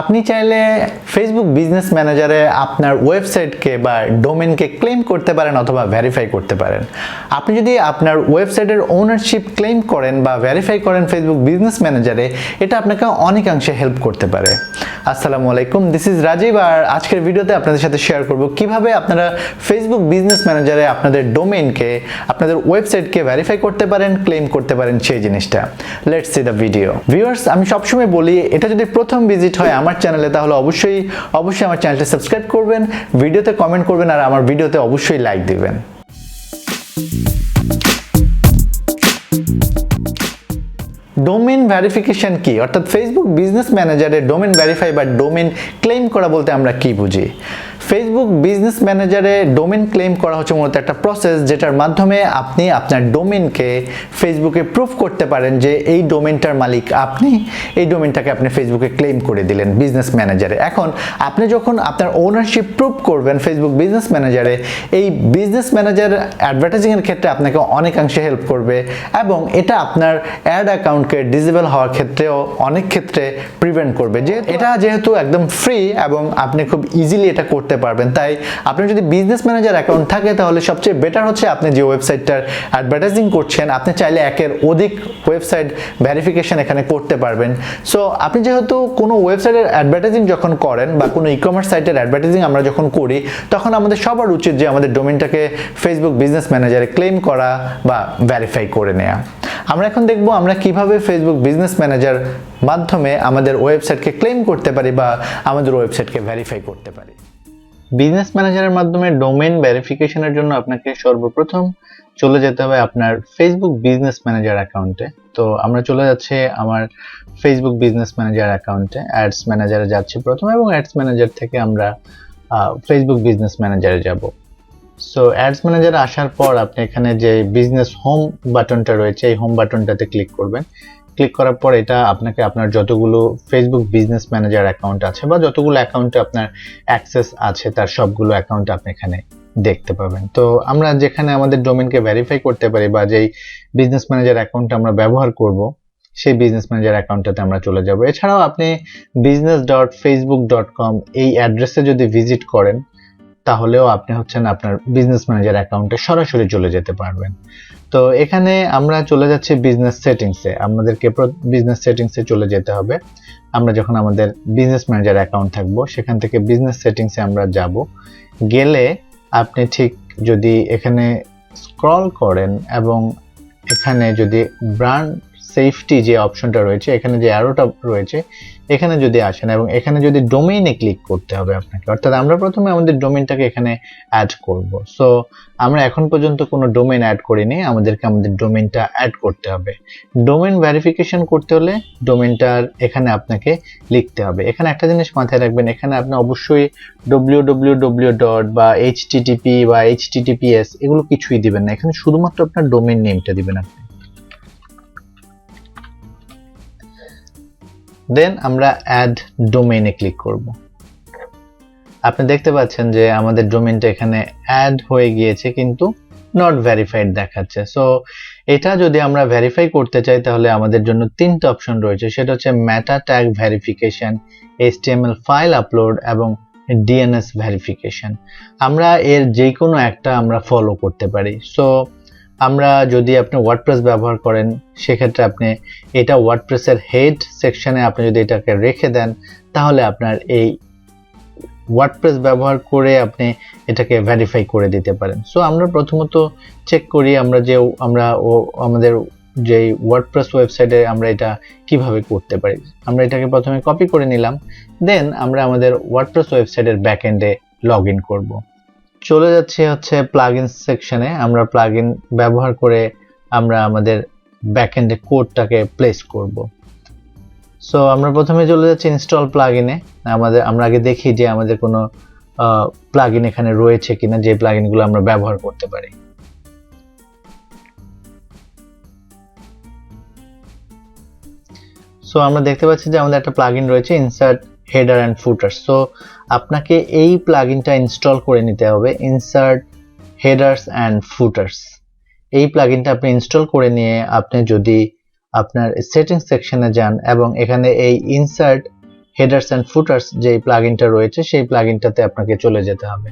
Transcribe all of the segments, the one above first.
আপনি চাইলে Facebook business ম্যানেজারে আপনার ওয়েবসাইটকে বা ডোমেনকে ক্লেম করতে পারেন অথবা ভেরিফাই করতে পারেন। আপনি যদি আপনার ওয়েবসাইটের ওনারশিপ ক্লেম করেন বা ভেরিফাই করেন ফেসবুক বিজনেস ম্যানেজারে, এটা আপনাকে অনেকাংশে হেল্প করতে পারে। আসসালামু আলাইকুম, দিস ইজ রাজীব। আর আজকের ভিডিওতে আপনাদের সাথে শেয়ার করব কিভাবে আপনারা ফেসবুক বিজনেস ম্যানেজারে আপনাদের ডোমেনকে, আপনাদের ওয়েবসাইটকে ভেরিফাই করতে পারেন, ক্লেম করতে পারেন সেই জিনিসটা। Let's see the video. Viewers, আমি সবসময় বলি, এটা যদি প্রথম ভিজিট হয় আমার চ্যানেলে, তাহলে অবশ্যই আমার চ্যানেলটা সাবস্ক্রাইব করবেন, ভিডিওতে কমেন্ট করবেন আর আমার ভিডিওতে অবশ্যই লাইক দিবেন। ডোমেন ভেরিফিকেশন কি, অর্থাৎ ফেসবুক বিজনেস ম্যানেজারে ডোমেন ভেরিফাই বা ডোমেন ক্লেম করা বলতে আমরা কি বুঝি? ফেসবুক বিজনেস ম্যানেজারে ডোমেন ক্লেম করা হচ্ছে মূলত একটা প্রসেস যেটার মাধ্যমে আপনি আপনার ডোমেনকে ফেসবুকে প্রুফ করতে পারেন যে এই ডোমেনটার মালিক আপনি, এই ডোমেনটাকে আপনি ফেসবুকে ক্লেম করে দিলেন বিজনেস ম্যানেজারে। এখন আপনি যখন আপনার ওনারশিপ প্রুফ করবেন ফেসবুক বিজনেস ম্যানেজারে, এই বিজনেস ম্যানেজার অ্যাডভার্টাইজিংয়ের ক্ষেত্রে আপনাকে অনেকাংশে হেল্প করবে এবং এটা আপনার অ্যাড অ্যাকাউন্টকে ডিসেবল হওয়ার ক্ষেত্রেও অনেক ক্ষেত্রে প্রিভেন্ট করবে। এটা যেহেতু একদম ফ্রি এবং আপনি খুব ইজিলি এটা করতে পারবেন, তাই আপনার যদি বিজনেস ম্যানেজার অ্যাকাউন্ট থাকে তাহলে সবচেয়ে বেটার হচ্ছে আপনি যে ওয়েবসাইটটার অ্যাডভার্টাইজিং করছেন, আপনি চাইলে একের অধিক ওয়েবসাইট ভেরিফিকেশন এখানে করতে পারবেন। সো আপনি যেহেতু কোনো ওয়েবসাইটের অ্যাডভার্টাইজিং যখন করেন বা কোনো ই কমার্স সাইটের অ্যাডভার্টাইজিং আমরা যখন করি, তখন আমাদের সবার উচিত যে আমাদের ডোমেনটাকে ফেসবুক বিজনেস ম্যানেজারে ক্লেম করা বা ভেরিফাই করে নেওয়া। আমরা এখন দেখব আমরা কিভাবে ফেসবুক বিজনেস ম্যানেজার মাধ্যমে আমাদের ওয়েবসাইটকে ক্লেম করতে পারি বা আমাদের ওয়েবসাইটকে ভেরিফাই করতে পারি। বিজনেস ম্যানেজারের মাধ্যমে ডোমেন ভেরিফিকেশনের জন্য আপনাকে সর্বপ্রথম চলে যেতে হবে আপনার ফেসবুক বিজনেস ম্যানেজার অ্যাকাউন্টে। তো আমরা চলে যাচ্ছি আমার ফেসবুক বিজনেস ম্যানেজার অ্যাকাউন্টে, অ্যাডস ম্যানেজারে যাচ্ছি প্রথমে এবং অ্যাডস ম্যানেজার থেকে আমরা ফেসবুক বিজনেস ম্যানেজারে যাব। সো অ্যাডস ম্যানেজারে আসার পর আপনি এখানে যে বিজনেস হোম বাটনটা রয়েছে, এই হোম বাটনটাতে ক্লিক করবেন। ক্লিক করার পর এটা আপনাকে আপনার যতগুলো ফেসবুক বিজনেস ম্যানেজার অ্যাকাউন্ট আছে বা যতগুলো অ্যাকাউন্টে আপনার অ্যাক্সেস আছে তার সবগুলো অ্যাকাউন্ট আপনি এখানে দেখতে পাবেন। তো আমরা যেখানে আমাদের ডোমেনকে ভেরিফাই করতে পারি বা যেই বিজনেস ম্যানেজার অ্যাকাউন্টটা আমরা ব্যবহার করব, সেই বিজনেস ম্যানেজার অ্যাকাউন্টটাতে আমরা চলে যাব। এছাড়াও আপনি business.facebook.com এই অ্যাড্রেসে যদি ভিজিট করেন তাহলেও আপনি আপনার বিজনেস ম্যানেজার অ্যাকাউন্টে সরাসরি চলে যেতে পারবেন। তো এখানে আমরা চলে যাচ্ছি বিজনেস সেটিংসে। আমাদেরকে বিজনেস সেটিংসে চলে যেতে হবে। আমরা যখন আমাদের বিজনেস ম্যানেজার অ্যাকাউন্ট থাকবো, সেখান থেকে বিজনেস সেটিংসে আমরা যাব। গেলে আপনি ঠিক যদি এখানে স্ক্রল করেন এবং এখানে যদি ব্র্যান্ড সেফটি যে অপশনটা রয়েছে, এখানে যে অ্যারোটা রয়েছে, এখানে যদি আসেন এবং এখানে যদি ডোমেইনে ক্লিক করতে হবে আপনাকে, অর্থাৎ আমরা প্রথমে আমাদের ডোমেইনটাকে এখানে অ্যাড করব। সো আমরা এখন পর্যন্ত কোনো ডোমেইন অ্যাড করিনি, আমাদেরকে আমাদের ডোমেইনটা অ্যাড করতে হবে। ডোমেইন ভেরিফিকেশন করতে হলে ডোমেইনটার এখানে আপনাকে লিখতে হবে। এখানে একটা জিনিস মাথায় রাখবেন, এখানে আপনি অবশ্যই www. বা http বা https এগুলো কিছুই দিবেন না, এখানে শুধুমাত্র আপনার ডোমেইন নেমটা দিবেন আপনি। দেন আমরা অ্যাড ডোমেইনে ক্লিক করব। আপনি দেখতে পাচ্ছেন যে আমাদের ডোমেইনটা এখানে অ্যাড হয়ে গিয়েছে কিন্তু নট ভেরিফাইড দেখাচ্ছে। সো এটা যদি আমরা ভেরিফাই করতে চাই তাহলে আমাদের জন্য তিনটা অপশন রয়েছে, সেটা হচ্ছে মেটা tag verification, HTML file upload এবং DNS ভেরিফিকেশন। আমরা এর যে কোনো একটা আমরা ফলো করতে পারি। সো আমরা যদি আপনি ওয়ার্ডপ্রেস ব্যবহার করেন, সেক্ষেত্রে আপনি এটা ওয়ার্ডপ্রেসের হেড সেকশনে আপনি যদি এটাকে রেখে দেন, তাহলে আপনার এই ওয়ার্ডপ্রেস ব্যবহার করে আপনি এটাকে ভেরিফাই করে দিতে পারেন। সো আমরা প্রথমত চেক করি আমাদের যে ওয়ার্ডপ্রেস ওয়েবসাইটে আমরা এটা কিভাবে করতে পারি। আমরা এটাকে প্রথমে কপি করে নিলাম, দেন আমরা আমাদের ওয়ার্ডপ্রেস ওয়েবসাইটের ব্যাকএন্ডে লগ ইন করব। চলে যাচ্ছে প্লাগইন সেকশনে। আমরা প্লাগইন ব্যবহার করে আমরা আমাদের ব্যাকএন্ডে কোডটাকে প্লেস করব। সো আমরা প্রথমে চলে যাচ্ছি ইনস্টল প্লাগইনে। আমরা আগে দেখি যে আমাদের কোনো প্লাগইন এখানে রয়েছে কিনা, যে প্লাগইনগুলো আমরা ব্যবহার করতে পারি। সো আমরা দেখতে পাচ্ছি যে আমাদের একটা প্লাগইন রয়েছে, insert header and footer. So আপনাকে এই প্লাগইনটা ইনস্টল করে নিতে হবে, ইনসার্ট হেডার্স অ্যান্ড ফুটার্স। এই প্লাগইনটা আপনি ইনস্টল করে নিয়ে আপনি যদি আপনার সেটিংস সেকশনে যান এবং এখানে এই ইনসার্ট হেডার্স অ্যান্ড ফুটার্স যে প্লাগইনটা রয়েছে সেই প্লাগইনটাতে আপনাকে চলে যেতে হবে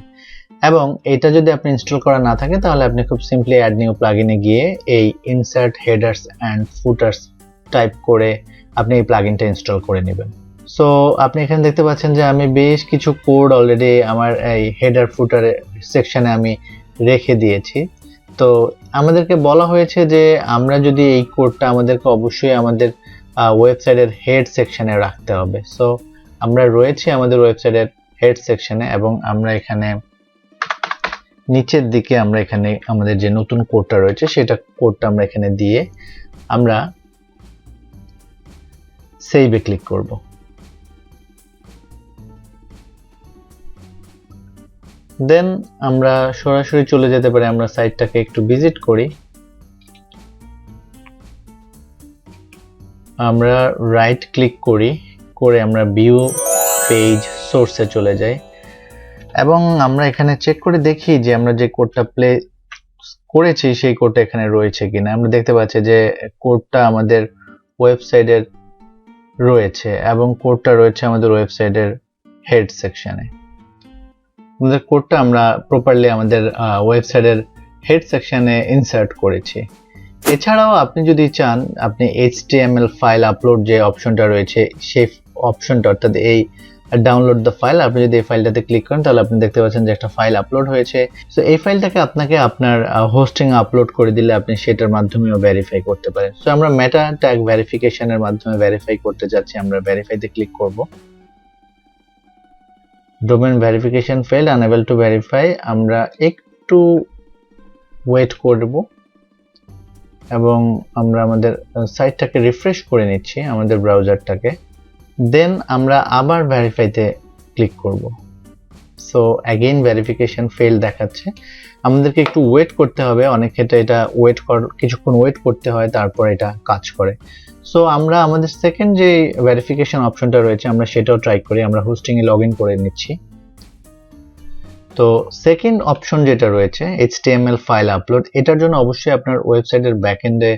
এবং এটা যদি আপনি ইনস্টল করা না থাকে তাহলে আপনি খুব সিম্পলি অ্যাড নিউ প্লাগইনে গিয়ে এই insert headers and footers type করে আপনি এই প্লাগইনটা ইনস্টল করে নেবেন। সো আপনি এখানে দেখতে পাচ্ছেন যে আমি বেশ কিছু কোড অলরেডি আমার এই হেডার ফুটার সেকশনে আমি রেখে দিয়েছি। তো আমাদেরকে বলা হয়েছে যে আমরা যদি এই কোডটা আমাদেরকে অবশ্যই আমাদের ওয়েবসাইটের হেড সেকশনে রাখতে হবে। সো আমরা রয়েছি আমাদের ওয়েবসাইটের হেড সেকশনে এবং আমরা এখানে নিচের দিকে আমরা এখানে আমাদের যে নতুন কোডটা রয়েছে সেটা কোডটা আমরা এখানে দিয়ে আমরা সেভে ক্লিক করব। দেন আমরা সরাসরি চলে যেতে পারি, আমরা সাইটটাকে একটু ভিজিট করি, আমরা রাইট ক্লিক করি, করে আমরা ভিউ পেজ সোর্সে চলে যাই এবং আমরা এখানে চেক করে দেখি যে আমরা যে কোডটা প্লে করেছি সেই কোডটা এখানে রয়েছে কিনা। আমরা দেখতে পাচ্ছি যে কোডটা আমাদের ওয়েবসাইটের রয়েছে এবং কোডটা রয়েছে আমাদের ওয়েবসাইটের হেড সেকশনে। আমাদের কোডটা আমরা প্রপারলি আমাদের ওয়েবসাইটের হেড সেকশনে ইনসার্ট করেছি। এছাড়াও আপনি যদি চান আপনি HTML ফাইল আপলোড যে অপশনটা রয়েছে সেই অপশনটা অর্থাৎ এই ডাউনলোড দ্য ফাইল, আপনি যদি এই ফাইলটাতে ক্লিক করেন তাহলে আপনি দেখতে পাচ্ছেন যে একটা ফাইল আপলোড হয়েছে। সো এই ফাইলটাকে আপনাকে আপনার হোস্টিং আপলোড করে দিলে আপনি সেটার মাধ্যমেও ভেরিফাই করতে পারেন। সো আমরা মেটা ট্যাগ ভেরিফিকেশনের মাধ্যমে ভেরিফাই করতে যাচ্ছি, আমরা ভেরিফাইতে ক্লিক করব। Domain verification failed, unable to verify, আমরা একটু ওয়েট করব এবং আমরা আমাদের সাইটটাকে রিফ্রেশ করে নিচ্ছি আমাদের ব্রাউজারটাকে। দেন আমরা আবার ভেরিফাইতে ক্লিক করব। সো অ্যাগেইন ভেরিফিকেশন ফেল দেখাচ্ছে, আমাদেরকে একটু ওয়েট করতে হবে, অনেক ক্ষেত্রে এটা কিছুক্ষণ ওয়েট করতে হয় তারপর এটা কাজ করে। সো আমরা আমাদের সেকেন্ড যে ভেরিফিকেশন অপশনটা রয়েছে আমরা সেটাও ট্রাই করি, আমরা হোস্টিং এ লগ ইন করে নিচ্ছি। তো সেকেন্ড অপশন যেটা রয়েছে HTML ফাইল আপলোড, এটার জন্য অবশ্যই আপনার ওয়েবসাইটের ব্যাকএন্ডে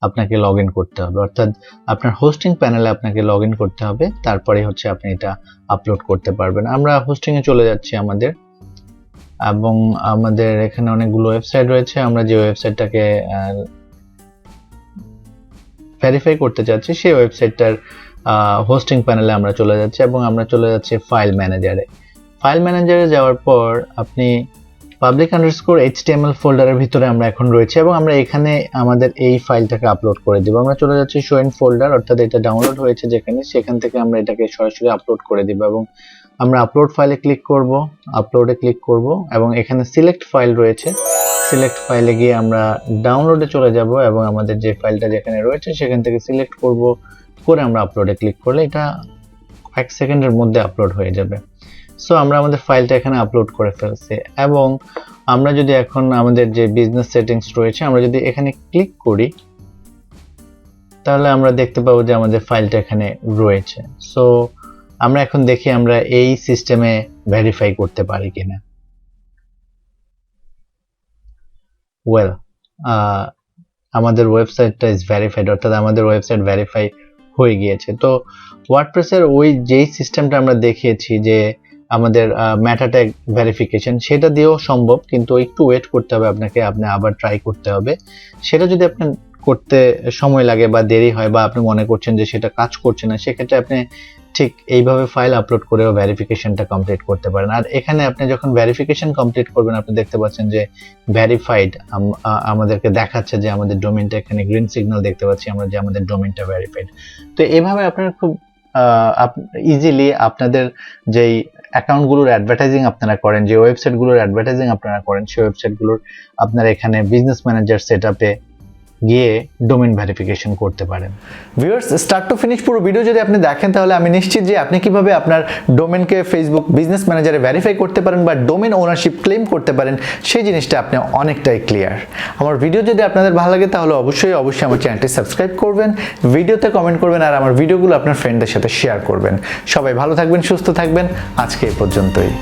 আপনাকে লগ ইন করতে হবে, অর্থাৎ আপনার হোস্টিং প্যানেলে আপনাকে লগ ইন করতে হবে, তারপরে হচ্ছে আপনি এটা আপলোড করতে পারবেন। আমরা হোস্টিং এ চলে যাচ্ছি আমাদের, এবং আমাদের এখানে অনেকগুলো ওয়েবসাইট রয়েছে, আমরা যে ওয়েবসাইটটাকে ভেরিফাই করতে চাচ্ছি সেই ওয়েবসাইটটার হোস্টিং প্যানেলে আমরা চলে যাচ্ছি এবং আমরা চলে যাচ্ছি ফাইল ম্যানেজারে। ফাইল ম্যানেজারে যাওয়ার পর আপনি public_html ফোল্ডারের ভিতরে আমরা এখন রয়েছে এবং আমরা এখানে আমাদের এই ফাইলটাকে আপলোড করে দিব। আমরা চলে যাচ্ছি শো ইন ফোল্ডার, অর্থাৎ এটা ডাউনলোড হয়েছে যেখানে, সেখান থেকে আমরা এটাকে সরাসরি আপলোড করে দিব এবং আমরা আপলোড ফাইলে ক্লিক করব, আপলোডে ক্লিক করব এবং এখানে সিলেক্ট ফাইল রয়েছে, সিলেক্ট ফাইলে গিয়ে আমরা ডাউনলোডে চলে যাব এবং আমাদের যে ফাইলটা যেখানে রয়েছে সেখান থেকে সিলেক্ট করব, করে আমরা আপলোডে ক্লিক করলে এটা 1 সেকেন্ডের মধ্যে আপলোড হয়ে যাবে। সো আমরা আমাদের ফাইলটা এখানে আপলোড করে ফেলছি এবং আমরা যদি এখন আমাদের যে বিজনেস সেটিংস রয়েছে আমরা যদি এখানে ক্লিক করি তাহলে আমরা দেখতে পাবো যে আমাদের ফাইলটা এখানে রয়েছে। সো আমরা এখন দেখি আমরা এই সিস্টেমে ভেরিফাই করতে পারি কিনা। ওয়েল, আমাদের ওয়েবসাইটটা ইজ ভেরিফাইড, অর্থাৎ আমাদের ওয়েবসাইট ভেরিফাই হয়ে গিয়েছে। তো ওয়ার্ডপ্রেসের ওই যেই সিস্টেমটা আমরা দেখিয়েছি যে আমাদের মেটা ট্যাগ ভেরিফিকেশন, সেটা দিয়েও সম্ভব, কিন্তু একটু ওয়েট করতে হবে আপনাকে, আপনি আবার ট্রাই করতে হবে। সেটা যদি আপনি করতে সময় লাগে বা দেরি হয় বা আপনি মনে করছেন যে সেটা কাজ করছে না, সেক্ষেত্রে আপনি ঠিক এইভাবে ফাইল আপলোড করেও ভেরিফিকেশনটা কমপ্লিট করতে পারেন। আর এখানে আপনি যখন ভেরিফিকেশন কমপ্লিট করবেন আপনি দেখতে পাচ্ছেন যে ভেরিফাইড আমাদেরকে দেখাচ্ছে যে আমাদের ডোমেইনটা, এখানে গ্রিন সিগন্যাল দেখতে পাচ্ছি আমরা যে আমাদের ডোমেইনটা ভেরিফাইড। তো এইভাবে আপনারা খুব ইজিলি আপনাদের যেই অ্যাকাউন্টগুলোর অ্যাডভার্টাইজিং আপনারা করেন, যে ওয়েবসাইটগুলোর অ্যাডভার্টাইজিং আপনারা করেন, সেই ওয়েবসাইটগুলোর আপনারা এখানে বিজনেস ম্যানেজার সেটআপে গিয়ে ডোমেইন ভেরিফিকেশন করতে পারেন। ভিউয়ার্স, স্টার্ট টু ফিনিশ পুরো ভিডিও যদি আপনি দেখেন তাহলে আমি নিশ্চিত যে আপনি কিভাবে আপনার ডোমেইনকে ফেসবুক বিজনেস ম্যানেজারে ভেরিফাই করতে পারেন বা ডোমেইন ওনারশিপ ক্লেম করতে পারেন সেই জিনিসটা আপনি অনেকটাই ক্লিয়ার। আমার ভিডিও যদি আপনাদের ভালো লাগে তাহলে অবশ্যই আমার চ্যানেলটি সাবস্ক্রাইব করবেন, ভিডিওতে কমেন্ট করবেন আর আমার ভিডিওগুলো আপনার ফ্রেন্ডদের সাথে শেয়ার করবেন। সবাই ভালো থাকবেন, সুস্থ থাকবেন, আজকে এই পর্যন্তই।